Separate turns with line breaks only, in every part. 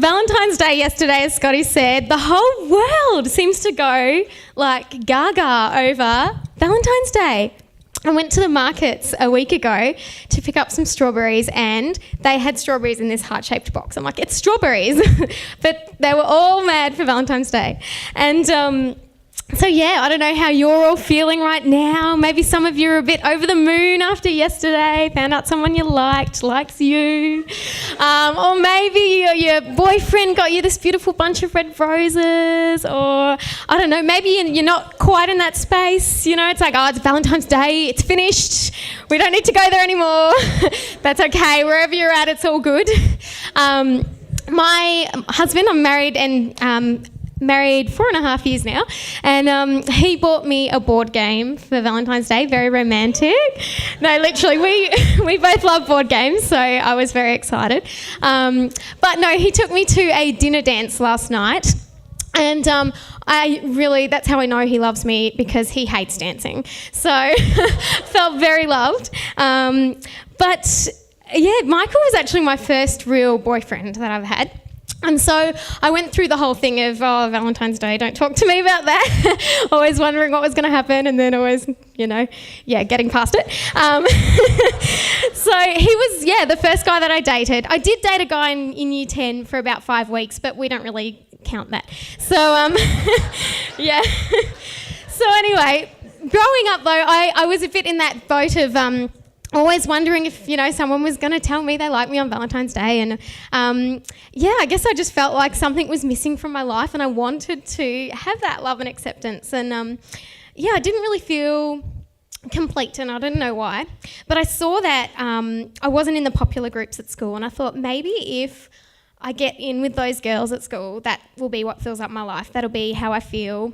Valentine's Day yesterday, as Scotty said, the whole world seems to go like gaga over Valentine's Day. I went to the markets a week ago to pick up some strawberries, and they had strawberries in this heart-shaped box. I'm like, it's strawberries. But they were all mad for Valentine's Day. And so, yeah, I don't know how you're all feeling right now. Maybe some of you are a bit over the moon after yesterday, found out someone you likes you. Or maybe your boyfriend got you this beautiful bunch of red roses. Or, I don't know, maybe you're not quite in that space. You know, it's like, oh, it's Valentine's Day, it's finished. We don't need to go there anymore. That's okay. Wherever you're at, it's all good. My husband, I'm married and... married 4.5 years now, and he bought me a board game for Valentine's Day. Very romantic. No, literally, we both love board games, so I was very excited. But no, he took me to a dinner dance last night, and that's how I know he loves me, because he hates dancing. So felt very loved. But yeah, Michael was actually my first real boyfriend that I've had. And so I went through the whole thing of, oh, Valentine's Day, don't talk to me about that. Always wondering what was going to happen, and then always, getting past it. So he was, the first guy that I dated. I did date a guy in year 10 for about 5 weeks, but we don't really count that. So, yeah. So anyway, growing up though, I was a bit in that boat of... always wondering if, someone was going to tell me they liked me on Valentine's Day. And, I guess I just felt like something was missing from my life, and I wanted to have that love and acceptance. And, I didn't really feel complete, and I didn't know why. But I saw that I wasn't in the popular groups at school, and I thought maybe if I get in with those girls at school, that will be what fills up my life. That'll be how I feel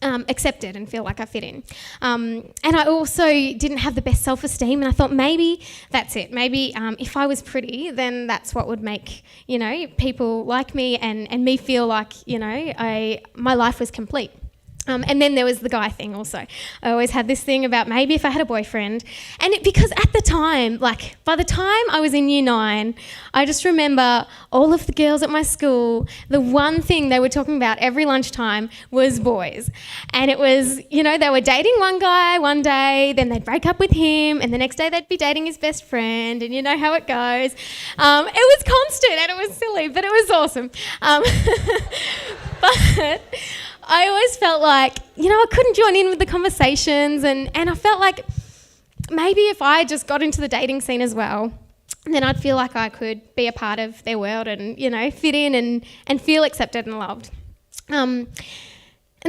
accepted and feel like I fit in. And I also didn't have the best self-esteem, and I thought maybe that's it. Maybe if I was pretty, then that's what would make, people like me and me feel like, my life was complete. And then there was the guy thing also. I always had this thing about maybe if I had a boyfriend. And because at the time, by the time I was in year 9, I just remember all of the girls at my school, the one thing they were talking about every lunchtime was boys. And it was, they were dating one guy one day, then they'd break up with him, and the next day they'd be dating his best friend, and you know how it goes. It was constant, and it was silly, but it was awesome. But... I always felt like, I couldn't join in with the conversations, and I felt like maybe if I just got into the dating scene as well, then I'd feel like I could be a part of their world and, fit in and feel accepted and loved. And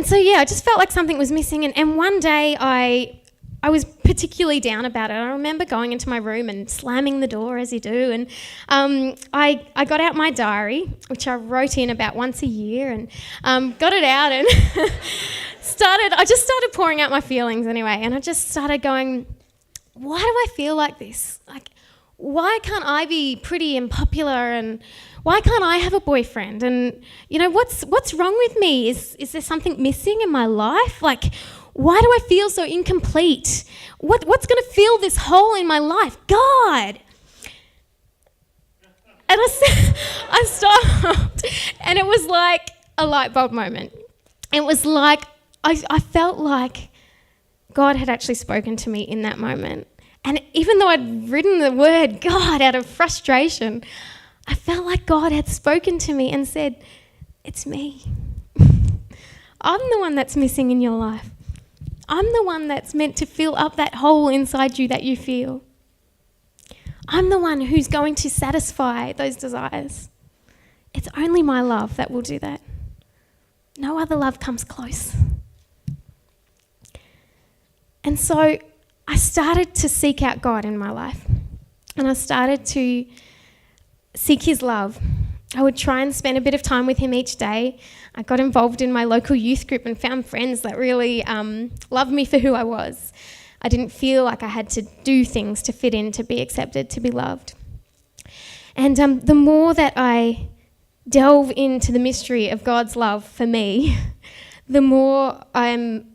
so, I just felt like something was missing, and one day I was particularly down about it. I remember going into my room and slamming the door as you do, and I got out my diary, which I wrote in about once a year, and got it out and I just started pouring out my feelings anyway, and I just started going, why do I feel like this? Like, why can't I be pretty and popular, and why can't I have a boyfriend? And, what's wrong with me? Is there something missing in my life? Like, why do I feel so incomplete? What's going to fill this hole in my life? God! And I stopped, and it was like a light bulb moment. It was like, I felt like God had actually spoken to me in that moment. And even though I'd written the word God out of frustration, I felt like God had spoken to me and said, it's me. I'm the one that's missing in your life. I'm the one that's meant to fill up that hole inside you that you feel. I'm the one who's going to satisfy those desires. It's only my love that will do that. No other love comes close. And so I started to seek out God in my life, and I started to seek his love. I would try and spend a bit of time with him each day. I got involved in my local youth group and found friends that really loved me for who I was. I didn't feel like I had to do things to fit in, to be accepted, to be loved. And the more that I delve into the mystery of God's love for me, the more I'm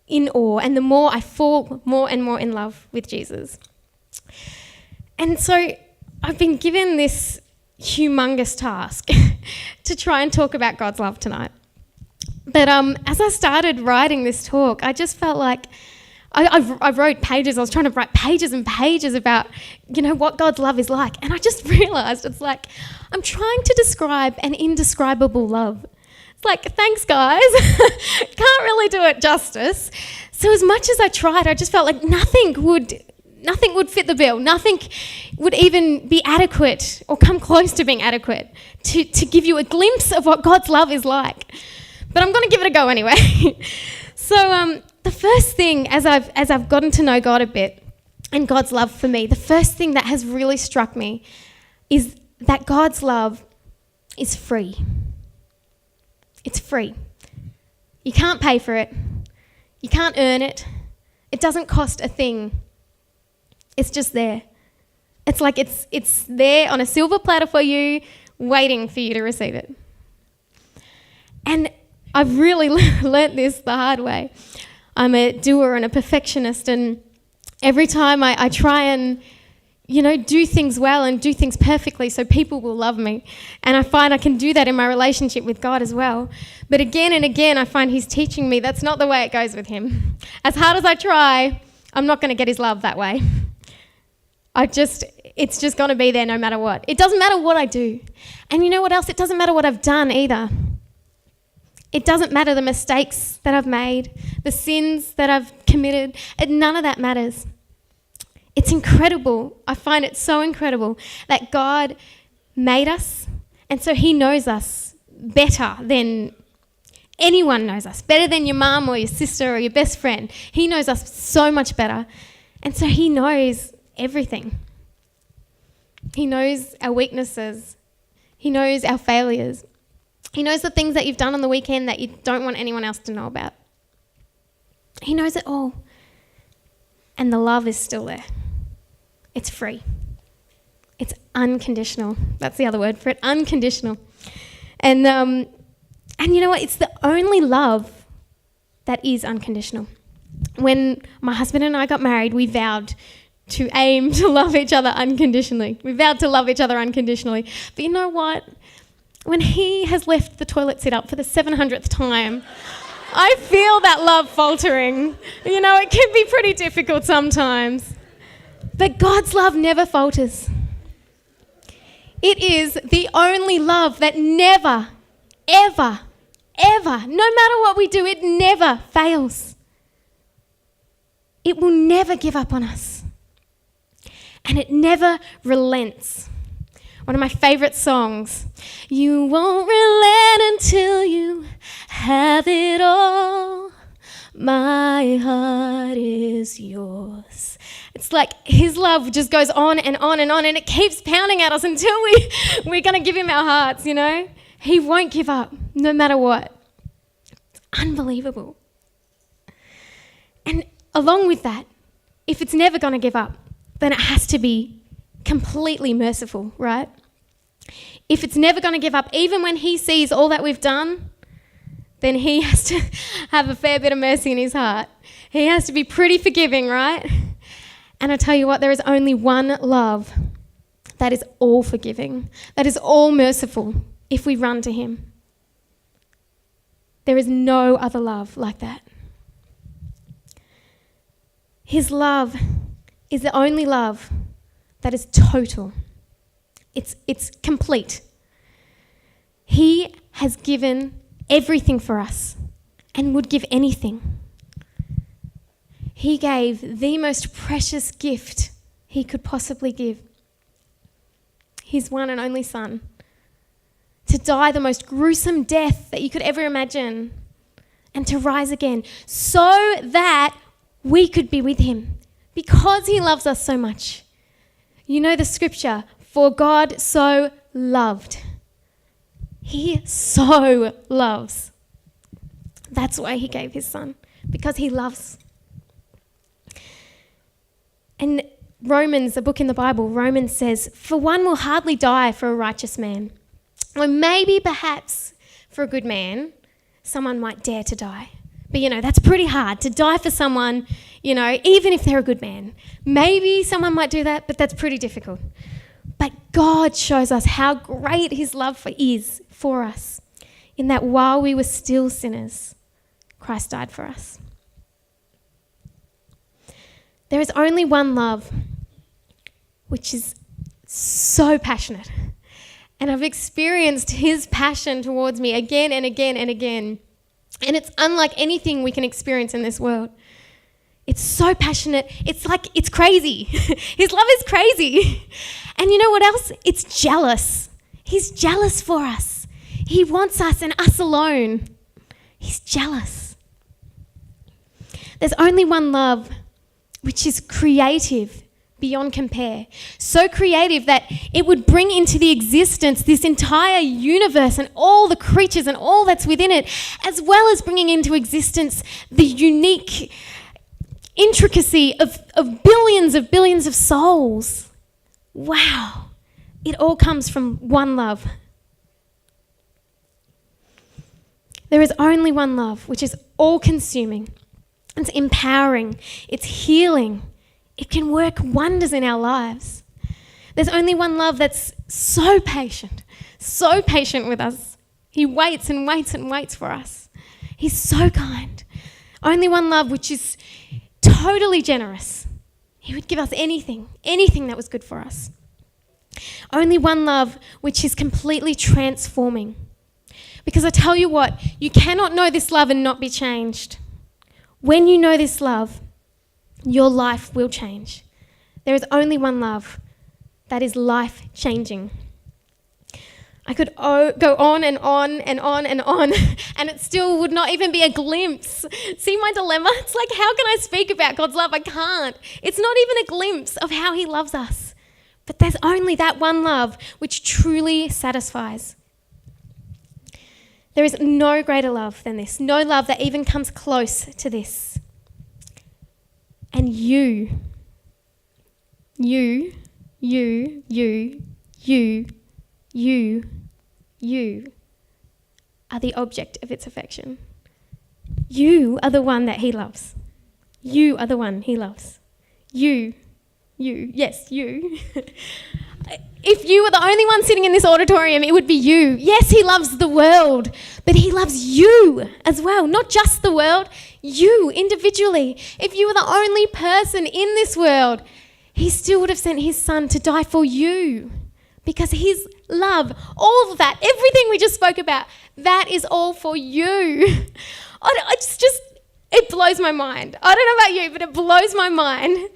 in awe, and the more I fall more and more in love with Jesus. And so I've been given this humongous task to try and talk about God's love tonight. But as I started writing this talk, I just felt like I wrote pages. I was trying to write pages and pages about, what God's love is like. And I just realised it's like I'm trying to describe an indescribable love. It's like, thanks, guys. Can't really do it justice. So as much as I tried, I just felt like nothing would fit the bill. Nothing would even be adequate or come close to being adequate to give you a glimpse of what God's love is like. But I'm going to give it a go anyway. So the first thing, as I've gotten to know God a bit and God's love for me, the first thing that has really struck me is that God's love is free. It's free. You can't pay for it. You can't earn it. It doesn't cost a thing. It's just there. It's like it's there on a silver platter for you, waiting for you to receive it. And I've really learnt this the hard way. I'm a doer and a perfectionist, and every time I try and, do things well and do things perfectly so people will love me. And I find I can do that in my relationship with God as well. But again and again, I find he's teaching me that's not the way it goes with him. As hard as I try, I'm not going to get his love that way. It's just going to be there no matter what. It doesn't matter what I do. And you know what else? It doesn't matter what I've done either. It doesn't matter the mistakes that I've made, the sins that I've committed. None of that matters. It's incredible. I find it so incredible that God made us, and so he knows us better than anyone knows us, better than your mum or your sister or your best friend. He knows us so much better, and so he knows everything. He knows our weaknesses. He knows our failures. He knows the things that you've done on the weekend that you don't want anyone else to know about. He knows it all. And the love is still there. It's free. It's unconditional. That's the other word for it, unconditional. And you know what? It's the only love that is unconditional. When my husband and I got married, we vowed to aim to love each other unconditionally. We vowed to love each other unconditionally. But you know what? When he has left the toilet seat up for the 700th time, I feel that love faltering. It can be pretty difficult sometimes. But God's love never falters. It is the only love that never, ever, ever, no matter what we do, it never fails. It will never give up on us. And it never relents. One of my favourite songs. You won't relent until you have it all. My heart is yours. It's like his love just goes on and on and on, and it keeps pounding at us until we're going to give him our hearts, He won't give up, no matter what. It's unbelievable. And along with that, if it's never going to give up, then it has to be completely merciful, right? If it's never going to give up, even when he sees all that we've done, then he has to have a fair bit of mercy in his heart. He has to be pretty forgiving, right? And I tell you what, there is only one love that is all forgiving, that is all merciful if we run to him. There is no other love like that. His love is the only love that is total. It's complete. He has given everything for us and would give anything. He gave the most precious gift he could possibly give. His one and only Son. To die the most gruesome death that you could ever imagine. And to rise again. So that we could be with him. Because he loves us so much. You know the scripture, for God so loved. He so loves. That's why he gave his Son. Because he loves. And Romans, a book in the Bible, Romans says, for one will hardly die for a righteous man. Or maybe perhaps for a good man, someone might dare to die. But that's pretty hard to die for someone, even if they're a good man. Maybe someone might do that, but that's pretty difficult. But God shows us how great his love is for us, in that while we were still sinners, Christ died for us. There is only one love, which is so passionate. And I've experienced his passion towards me again and again and again. And it's unlike anything we can experience in this world. It's so passionate. It's crazy. His love is crazy. And you know what else? It's jealous. He's jealous for us. He wants us and us alone. He's jealous. There's only one love, which is creative beyond compare. So creative that it would bring into the existence this entire universe and all the creatures and all that's within it, as well as bringing into existence the unique intricacy of billions of souls. Wow. It all comes from one love. There is only one love, which is all-consuming. It's empowering. It's healing. It can work wonders in our lives. There's only one love that's so patient with us. He waits and waits and waits for us. He's so kind. Only one love which is totally generous. He would give us anything that was good for us. Only one love which is completely transforming. Because I tell you what, you cannot know this love and not be changed. When you know this love, your life will change. There is only one love that is life-changing. I could go on and on and on and on, and it still would not even be a glimpse. See my dilemma? It's like, how can I speak about God's love? I can't. It's not even a glimpse of how he loves us. But there's only that one love which truly satisfies. There is no greater love than this, no love that even comes close to this. And you are the object of its affection. You are the one that he loves. You are the one he loves. You. If you were the only one sitting in this auditorium, it would be you. Yes, he loves the world, but he loves you as well. Not just the world, you individually. If you were the only person in this world, he still would have sent his son to die for you. Because his love, all of that, everything we just spoke about, that is all for you. It blows my mind. I don't know about you, but it blows my mind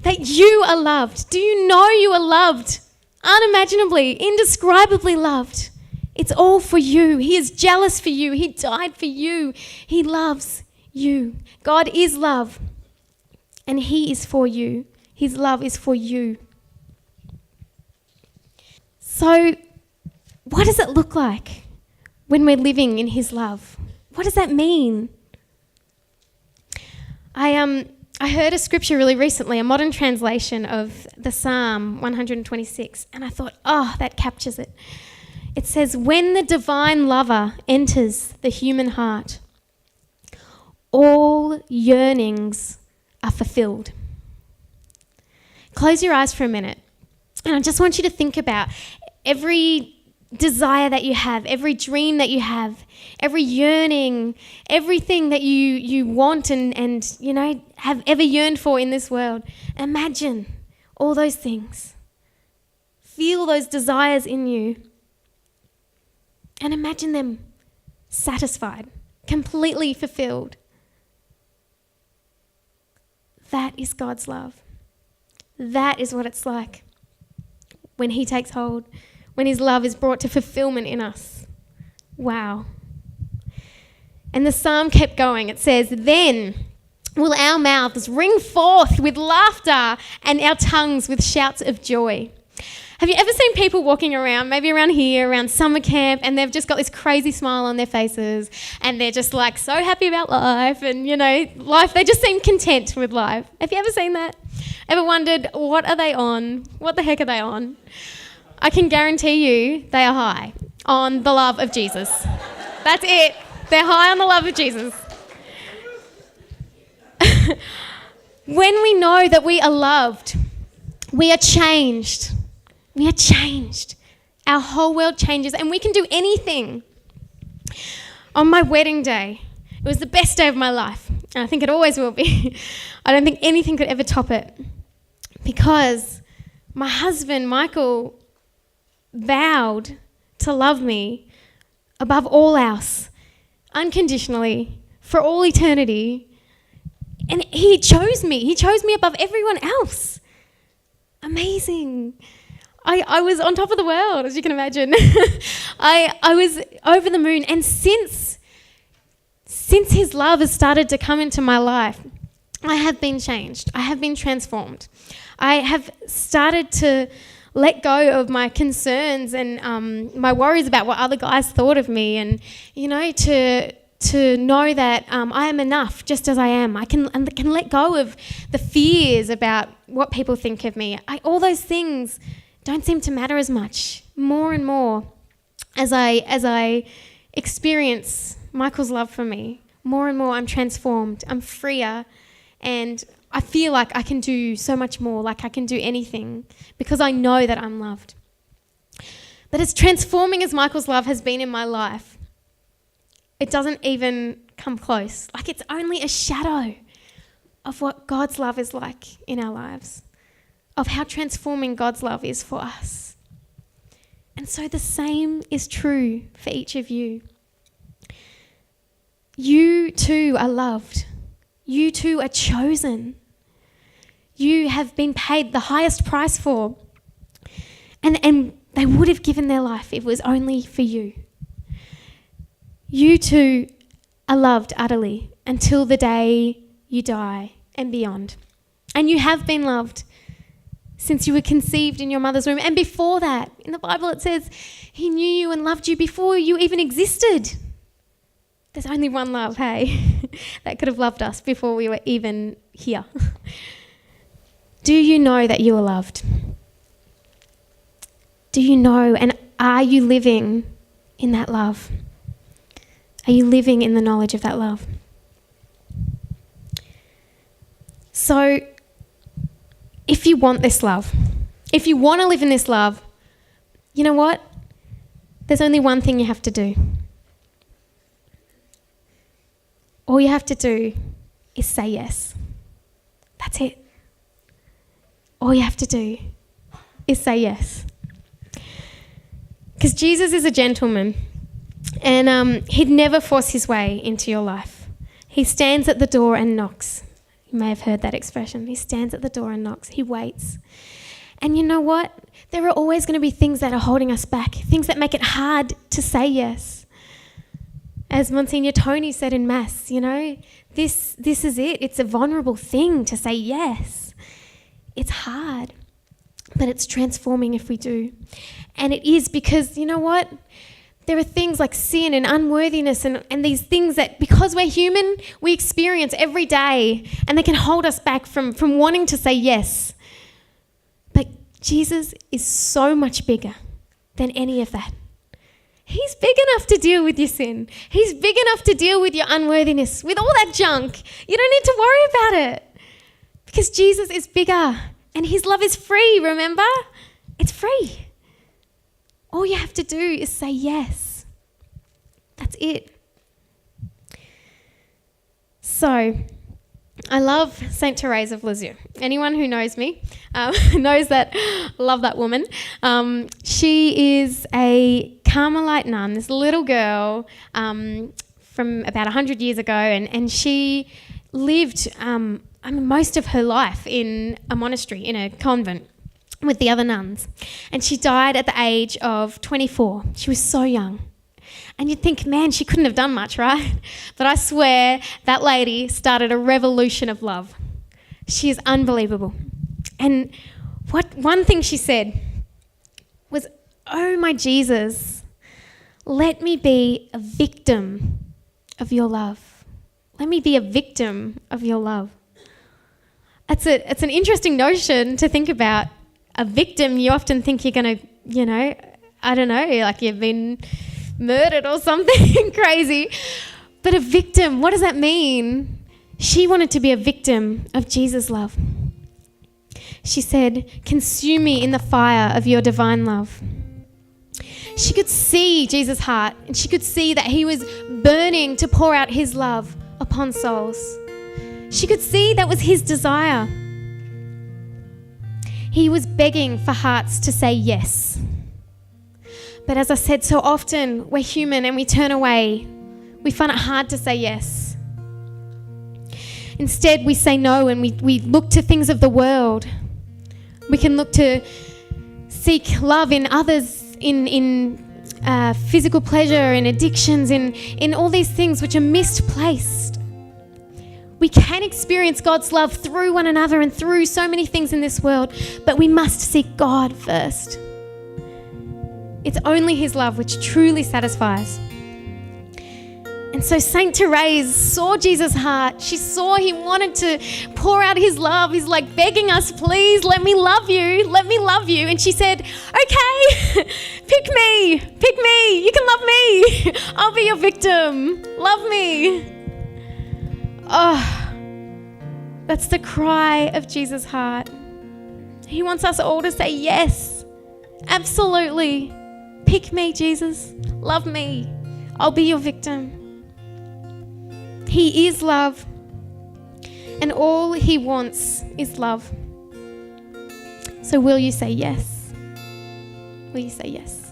that you are loved. Do you know you are loved? Unimaginably, indescribably loved. It's all for you. He is jealous for you. He died for you. He loves you. God is love, and he is for you. His love is for you. So, what does it look like when we're living in his love? What does that mean? I heard a scripture really recently, a modern translation of the Psalm 126, and I thought, that captures it. It says, when the divine lover enters the human heart, all yearnings are fulfilled. Close your eyes for a minute, and I just want you to think about every desire that you have, every dream that you have, every yearning, everything that you want and you know have ever yearned for in this world. Imagine all those things. Feel those desires in you. And imagine them satisfied, completely fulfilled. That is God's love. That is what it's like when he takes hold, when his love is brought to fulfillment in us. Wow. And the psalm kept going. It says, then will our mouths ring forth with laughter and our tongues with shouts of joy. Have you ever seen people walking around, maybe around here, around summer camp, and they've just got this crazy smile on their faces and they're just like so happy about life and, you know, life, they just seem content with life. Have you ever seen that? Ever wondered, what are they on? What the heck are they on? I can guarantee you they are high on the love of Jesus. That's it. They're high on the love of Jesus. When we know that we are loved, we are changed. We are changed. our whole world changes and we can do anything. On my wedding day, it was the best day of my life, and I think it always will be. I don't think anything could ever top it, because my husband, Michael, vowed to love me above all else, unconditionally, for all eternity. And he chose me. He chose me above everyone else. Amazing. I was on top of the world, as you can imagine. I was over the moon. And since his love has started to come into my life, I have been changed. I have been transformed. I have started to let go of my concerns and my worries about what other guys thought of me, and, to know that I am enough just as I am. I can let go of the fears about what people think of me. All those things don't seem to matter as much. More and more, as I experience Michael's love for me, more and more I'm transformed. I'm freer, and I feel like I can do so much more, like I can do anything, because I know that I'm loved. But as transforming as Michael's love has been in my life, it doesn't even come close. Like, it's only a shadow of what God's love is like in our lives, of how transforming God's love is for us. And so the same is true for each of you. You too are loved. You too are chosen. You have been paid the highest price for. And they would have given their life if it was only for you. You too are loved utterly until the day you die and beyond. And you have been loved since you were conceived in your mother's womb. And before that, in the Bible it says, he knew you and loved you before you even existed. There's only one love, hey, that could have loved us before we were even here. Do you know that you are loved? Do you know, and are you living in that love? Are you living in the knowledge of that love? So, if you want this love, if you want to live in this love, you know what? There's only one thing you have to do. All you have to do is say yes. That's it. All you have to do is say yes. Because Jesus is a gentleman, and he'd never force his way into your life. He stands at the door and knocks. You may have heard that expression. He stands at the door and knocks. He waits. And you know what? There are always going to be things that are holding us back, things that make it hard to say yes. As Monsignor Tony said in Mass, this is it. It's a vulnerable thing to say yes. It's hard, but it's transforming if we do. And it is because, you know what? There are things like sin and unworthiness and these things that, because we're human, we experience every day, and they can hold us back from wanting to say yes. But Jesus is so much bigger than any of that. He's big enough to deal with your sin. He's big enough to deal with your unworthiness, with all that junk. You don't need to worry about it, because Jesus is bigger and his love is free, remember? It's free. All you have to do is say yes. That's it. So, I love Saint Therese of Lisieux. Anyone who knows me knows that I love that woman. She is a Carmelite nun, this little girl from about 100 years ago, and she lived most of her life in a monastery, in a convent, with the other nuns. And she died at the age of 24. She was so young. And you'd think, man, she couldn't have done much, right? But I swear that lady started a revolution of love. She is unbelievable. And one thing she said was, "Oh, my Jesus, let me be a victim of your love. Let me be a victim of your love." It's an interesting notion to think about. A victim, you often think you're going to, I don't know, like you've been murdered or something crazy. But a victim, what does that mean? She wanted to be a victim of Jesus' love. She said, "Consume me in the fire of your divine love." She could see Jesus' heart, and she could see that he was burning to pour out his love upon souls. She could see that was his desire. He was begging for hearts to say yes. But as I said, so often we're human and we turn away. We find it hard to say yes. Instead, we say no, and we look to things of the world. We can look to seek love in others, in physical pleasure, in addictions, in all these things which are misplaced. We can experience God's love through one another and through so many things in this world, but we must seek God first. It's only his love which truly satisfies. And so Saint Therese saw Jesus' heart. She saw he wanted to pour out his love. He's like begging us, please, let me love you. Let me love you. And she said, okay, pick me. You can love me. I'll be your victim. Love me. Oh, that's the cry of Jesus' heart. He wants us all to say yes. Absolutely. Pick me, Jesus. Love me. I'll be your victim. He is love, and all he wants is love. So will you say yes? Will you say yes?